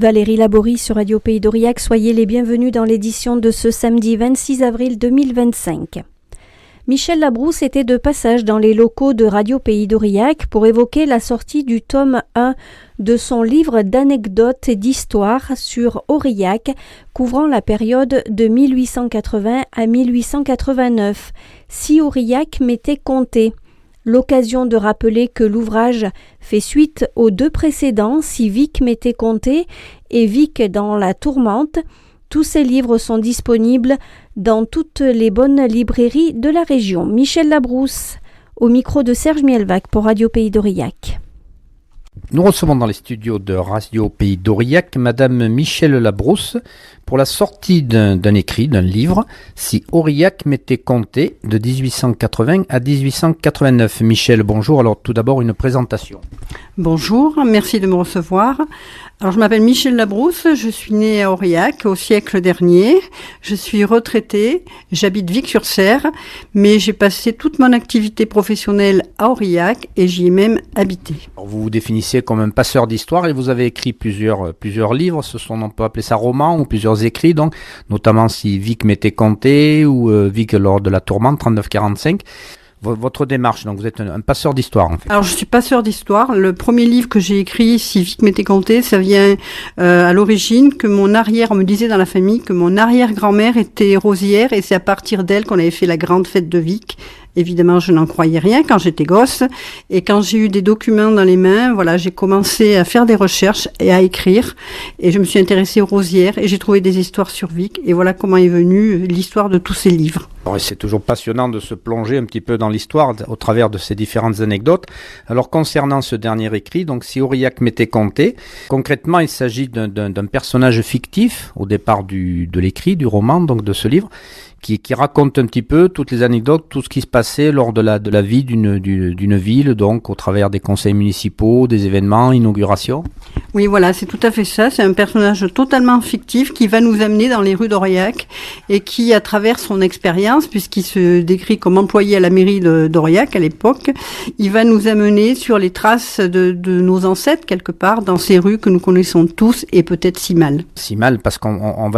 Valérie Laborie sur Radio Pays d'Aurillac, soyez les bienvenus dans l'édition de ce samedi 26 avril 2025. Michel Labrousse était de passage dans les locaux de Radio Pays d'Aurillac pour évoquer la sortie du tome 1 de son livre d'anecdotes et d'histoires sur Aurillac, couvrant la période de 1880 à 1889, si Aurillac m'était compté. L'occasion de rappeler que l'ouvrage fait suite aux deux précédents, Si Vic m'était compté et Vic dans la tourmente. Tous ces livres sont disponibles dans toutes les bonnes librairies de la région. Michel Labrousse, au micro de Serge Mielvac pour Radio Pays d'Aurillac. Nous recevons dans les studios de Radio Pays d'Aurillac Madame Michel Labrousse pour la sortie d'un écrit, d'un livre, Si Aurillac m'était compté, de 1880 à 1889. Michel, bonjour. Alors tout d'abord une présentation. Bonjour, merci de me recevoir. Alors je m'appelle Michel Labrousse, je suis née à Aurillac au siècle dernier. Je suis retraitée, j'habite Vic-sur-Serre, mais j'ai passé toute mon activité professionnelle à Aurillac et j'y ai même habité. Alors, vous vous définissez comme un passeur d'histoire et vous avez écrit plusieurs livres. On peut appeler ça romans ou plusieurs écrits, donc notamment Si Vic m'était compté ou Vic lors de la tourmente 39-45. Votre démarche, donc vous êtes un passeur d'histoire en fait. Alors je suis passeur d'histoire. Le premier livre que j'ai écrit, Si Vic m'était compté, ça vient à l'origine que on me disait dans la famille que mon arrière-grand-mère était rosière et c'est à partir d'elle qu'on avait fait la grande fête de Vic. Évidemment, je n'en croyais rien quand j'étais gosse. Et quand j'ai eu des documents dans les mains, voilà, j'ai commencé à faire des recherches et à écrire. Et je me suis intéressée aux rosières et j'ai trouvé des histoires sur Vic. Et voilà comment est venue l'histoire de tous ces livres. Alors, c'est toujours passionnant de se plonger un petit peu dans l'histoire au travers de ces différentes anecdotes. Alors, concernant ce dernier écrit, donc Si Aurillac m'était compté, concrètement, il s'agit d'un personnage fictif au départ de l'écrit, du roman, donc de ce livre, qui raconte un petit peu toutes les anecdotes, tout ce qui se passait lors de la vie d'une ville, donc au travers des conseils municipaux, des événements, inaugurations. Oui, voilà, c'est tout à fait ça. C'est un personnage totalement fictif qui va nous amener dans les rues d'Aurillac et qui, à travers son expérience, puisqu'il se décrit comme employé à la mairie d'Aurillac à l'époque, il va nous amener sur les traces de nos ancêtres, quelque part, dans ces rues que nous connaissons tous et peut-être si mal. Si mal, parce on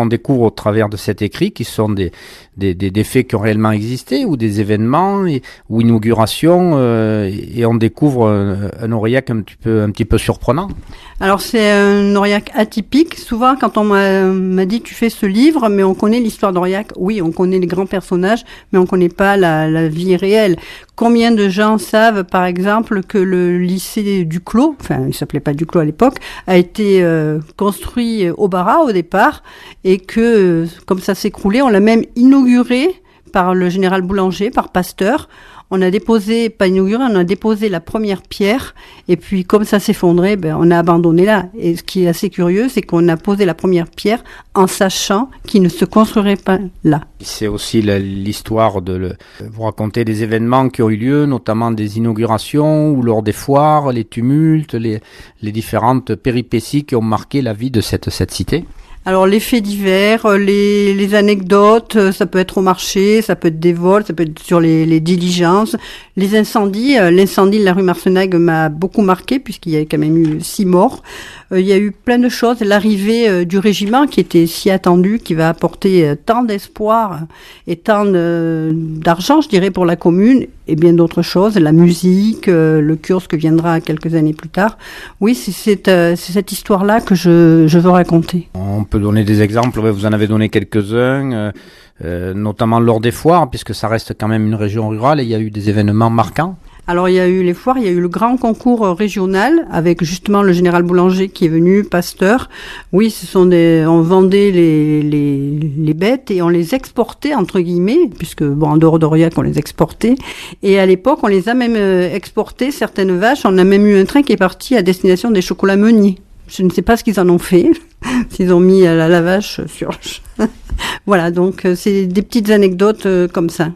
découvre au travers de cet écrit qui sont des faits qui ont réellement existé ou des événements ou inaugurations et on découvre un Aurillac un petit peu surprenant. Alors c'est un Aurillac atypique. Souvent quand on m'a dit tu fais ce livre mais on connaît l'histoire d'Aurillac, oui on connaît les grands personnages mais on connaît pas la vie réelle. Combien de gens savent par exemple que le lycée Duclos, enfin il s'appelait pas Duclos à l'époque, a été construit au Bara au départ et que comme ça s'écroulait, on l'a même inauguré par le général Boulanger, par Pasteur. On a déposé la première pierre et puis comme ça s'effondrait, on a abandonné là. Et ce qui est assez curieux, c'est qu'on a posé la première pierre en sachant qu'il ne se construirait pas là. C'est aussi l'histoire vous raconter des événements qui ont eu lieu, notamment des inaugurations ou lors des foires, les tumultes, les différentes péripéties qui ont marqué la vie de cette cité. Alors les faits divers, les anecdotes, ça peut être au marché, ça peut être des vols, ça peut être sur les diligences, les incendies. L'incendie de la rue Marsenag m'a beaucoup marqué puisqu'il y a quand même eu 6 morts. Il y a eu plein de choses. L'arrivée du régiment qui était si attendu, qui va apporter tant d'espoir et tant d'argent, je dirais, pour la commune et bien d'autres choses. La musique, le Kursk viendra quelques années plus tard. Oui, c'est cette histoire-là que je veux raconter. On peut donner des exemples, vous en avez donné quelques-uns, notamment lors des foires, puisque ça reste quand même une région rurale et il y a eu des événements marquants. Alors il y a eu les foires, il y a eu le grand concours régional avec justement le général Boulanger qui est venu, Pasteur. Oui, on vendait les bêtes et on les exportait entre guillemets, puisque en dehors d'Aurillac on les exportait. Et à l'époque on les a même exportées, certaines vaches. On a même eu un train qui est parti à destination des chocolats Meunier. Je ne sais pas ce qu'ils en ont fait, s'ils ont mis la vache sur. Voilà, donc c'est des petites anecdotes comme ça.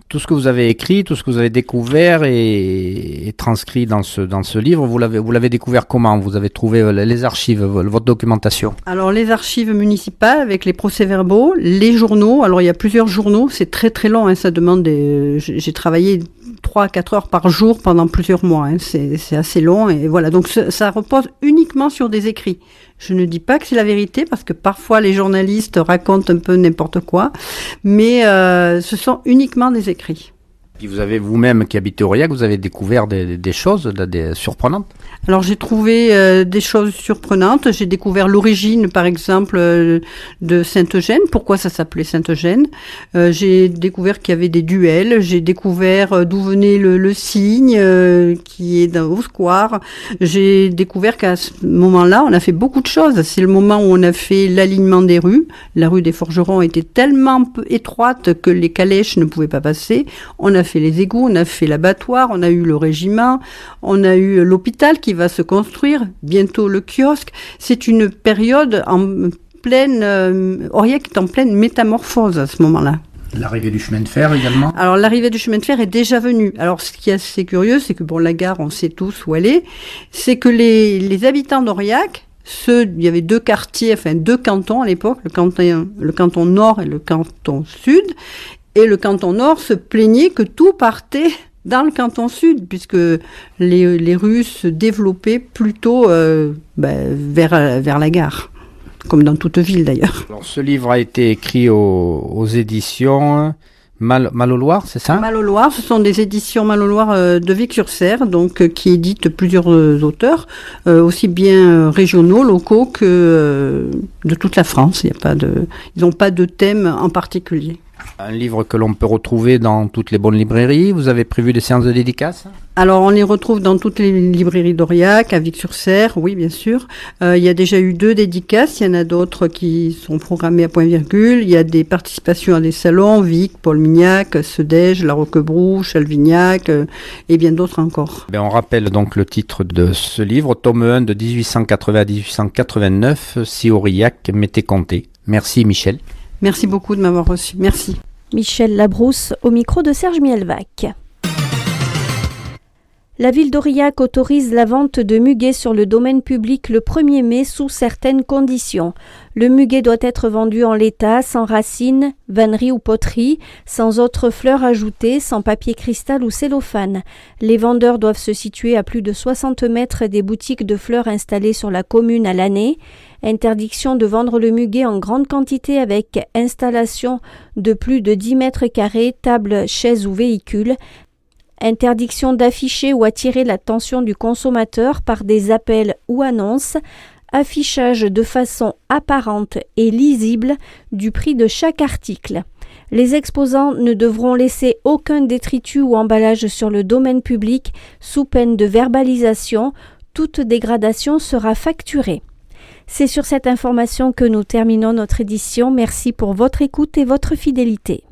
Tout ce que vous avez écrit, tout ce que vous avez découvert et transcrit dans ce livre, vous l'avez découvert comment? Vous avez trouvé les archives, votre documentation? Alors les archives municipales avec les procès-verbaux, les journaux. Alors il y a plusieurs journaux, c'est très très long, ça demande j'ai travaillé 3 à 4 heures par jour pendant plusieurs mois, c'est assez long et voilà. Donc ça repose uniquement sur des écrits. Je ne dis pas que c'est la vérité, parce que parfois les journalistes racontent un peu n'importe quoi, mais ce sont uniquement des écrits. Puis vous avez vous-même qui habitez Aurillac, vous avez découvert des choses surprenantes? Alors j'ai trouvé des choses surprenantes. J'ai découvert l'origine, par exemple, de Sainte-Eugène. Pourquoi ça s'appelait Sainte-Eugène? J'ai découvert qu'il y avait des duels. J'ai découvert d'où venait le cygne qui est au square. J'ai découvert qu'à ce moment-là, on a fait beaucoup de choses. C'est le moment où on a fait l'alignement des rues. La rue des Forgerons était tellement étroite que les calèches ne pouvaient pas passer. On a fait les égouts, on a fait l'abattoir, on a eu le régiment, on a eu l'hôpital qui va se construire, bientôt le kiosque. C'est une période en pleine... Aurillac est en pleine métamorphose à ce moment-là. L'arrivée du chemin de fer également? Alors l'arrivée du chemin de fer est déjà venue. Alors ce qui est assez curieux, c'est que la gare, on sait tous où elle est, c'est que les habitants d'Aurillac, il y avait deux quartiers, enfin deux cantons à l'époque, le canton nord et le canton sud, et le canton nord se plaignait que tout partait dans le canton sud, puisque les rues se développaient plutôt vers la gare, comme dans toute ville d'ailleurs. Alors, ce livre a été écrit aux éditions Mal au Loir, c'est ça? Mal au Loir, ce sont des éditions Mal au Loir de Vic-sur-Serre, donc qui éditent plusieurs auteurs, aussi bien régionaux, locaux que de toute la France. Ils n'ont pas de thème en particulier. Un livre que l'on peut retrouver dans toutes les bonnes librairies. Vous avez prévu des séances de dédicaces? Alors, on les retrouve dans toutes les librairies d'Aurillac, à Vic-sur-Serre, oui, bien sûr. Il y a déjà eu 2 dédicaces. Il y en a d'autres qui sont programmées à point virgule. Il y a des participations à des salons, Vic, Paul Mignac, Sedège, La Roquebrou, Chalvignac, et bien d'autres encore. On rappelle donc le titre de ce livre, tome 1 de 1880 à 1889, Si Aurillac m'était compté. Merci Michel. Merci beaucoup de m'avoir reçu. Merci. Michel Labrousse au micro de Serge Mielvac. La ville d'Aurillac autorise la vente de muguet sur le domaine public le 1er mai sous certaines conditions. Le muguet doit être vendu en l'état, sans racines, vannerie ou poterie, sans autres fleurs ajoutées, sans papier cristal ou cellophane. Les vendeurs doivent se situer à plus de 60 mètres des boutiques de fleurs installées sur la commune à l'année. Interdiction de vendre le muguet en grande quantité avec installation de plus de 10 mètres carrés, tables, chaises ou véhicules. Interdiction d'afficher ou attirer l'attention du consommateur par des appels ou annonces. Affichage de façon apparente et lisible du prix de chaque article. Les exposants ne devront laisser aucun détritus ou emballage sur le domaine public sous peine de verbalisation. Toute dégradation sera facturée. C'est sur cette information que nous terminons notre édition. Merci pour votre écoute et votre fidélité.